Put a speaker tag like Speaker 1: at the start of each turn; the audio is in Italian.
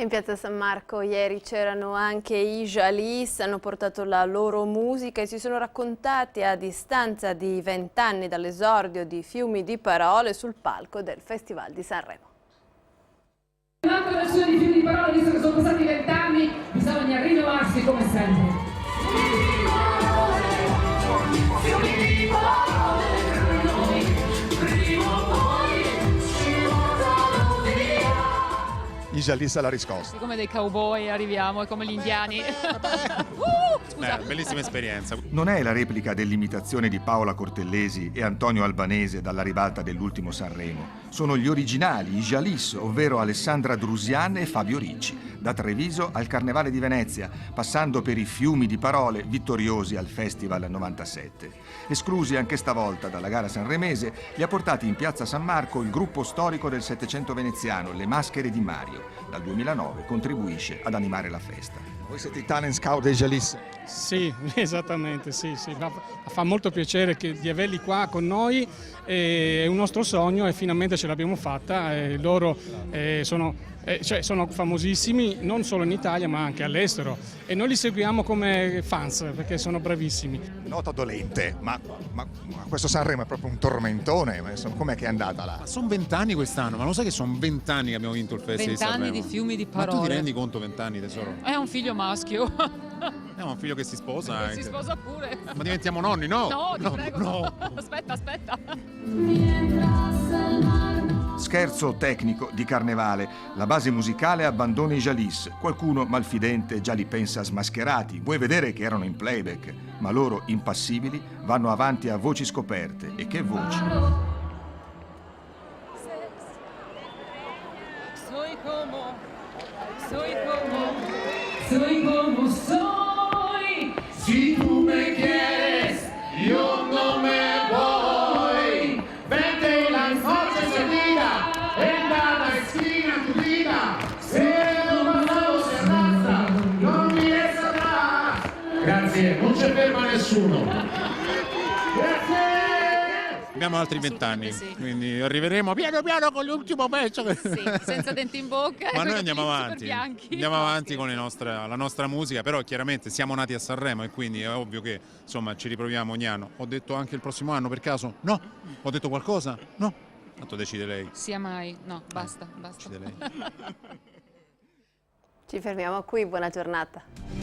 Speaker 1: In piazza San Marco ieri c'erano anche i Jalis, hanno portato la loro musica e si sono raccontati a distanza di 20 anni dall'esordio di Fiumi di Parole sul palco del Festival di Sanremo.
Speaker 2: Un'altra versione di Fiumi di Parole, visto che sono passati 20 anni, bisogna rinnovarsi come sempre.
Speaker 3: I Jalis alla riscossa.
Speaker 4: Come dei cowboy arriviamo, come gli indiani. Scusa.
Speaker 5: Bellissima esperienza.
Speaker 3: Non è la replica dell'imitazione di Paola Cortellesi e Antonio Albanese dalla ribalta dell'ultimo Sanremo. Sono gli originali, i Jalis, ovvero Alessandra Drusian e Fabio Ricci, da Treviso al Carnevale di Venezia, passando per i Fiumi di Parole vittoriosi al Festival 97. Esclusi anche stavolta dalla gara sanremese, li ha portati in piazza San Marco il gruppo storico del Settecento veneziano, Le Maschere di Mario. Dal 2009 contribuisce ad animare la festa. Voi siete i talent scout dei Jalis?
Speaker 6: Sì, esattamente, sì. Fa molto piacere di averli qua con noi, è un nostro sogno e finalmente ce l'abbiamo fatta. Loro sono famosissimi non solo in Italia ma anche all'estero e noi li seguiamo come fans perché sono bravissimi.
Speaker 3: Nota dolente, ma questo Sanremo è proprio un tormentone, com'è che è andata là?
Speaker 5: Ma sono 20 anni quest'anno, ma lo sai che sono 20 anni che abbiamo vinto il Festival di
Speaker 4: 20
Speaker 5: Sanremo?
Speaker 4: anni di Fiumi di Parole.
Speaker 5: Ma tu ti rendi conto 20 anni, tesoro?
Speaker 4: È un figlio maschio.
Speaker 5: È un figlio che si sposa anche.
Speaker 4: Si sposa pure.
Speaker 5: Ma diventiamo nonni, no?
Speaker 4: No, ti prego.
Speaker 5: No.
Speaker 4: Aspetta.
Speaker 3: Scherzo tecnico di carnevale, la base musicale abbandona i Jalis, qualcuno malfidente già li pensa smascherati, vuoi vedere che erano in playback, ma loro impassibili vanno avanti a voci scoperte, e che voci!
Speaker 4: Soy como
Speaker 2: soy, si tú me quieres, yo no me voy. Vente las noches seguidas, en cada esquina tu vida, se non pasado se arrastra, non mires atrás. Grazie, non c'è ferma nessuno. Grazie.
Speaker 5: Abbiamo altri 20 anni,
Speaker 4: Sì.
Speaker 5: quindi arriveremo piano piano con l'ultimo pezzo.
Speaker 4: Sì, senza denti in bocca.
Speaker 5: Ma noi
Speaker 4: con
Speaker 5: andiamo
Speaker 4: i capelli
Speaker 5: avanti,
Speaker 4: super bianchi.
Speaker 5: andiamo avanti con la nostra musica, però chiaramente siamo nati a Sanremo e quindi è ovvio che insomma ci riproviamo ogni anno. Ho detto anche il prossimo anno per caso? No? Ho detto qualcosa? No? Tanto decide lei.
Speaker 4: Sia mai. No, basta.
Speaker 5: Decide lei.
Speaker 1: Ci fermiamo qui, buona giornata.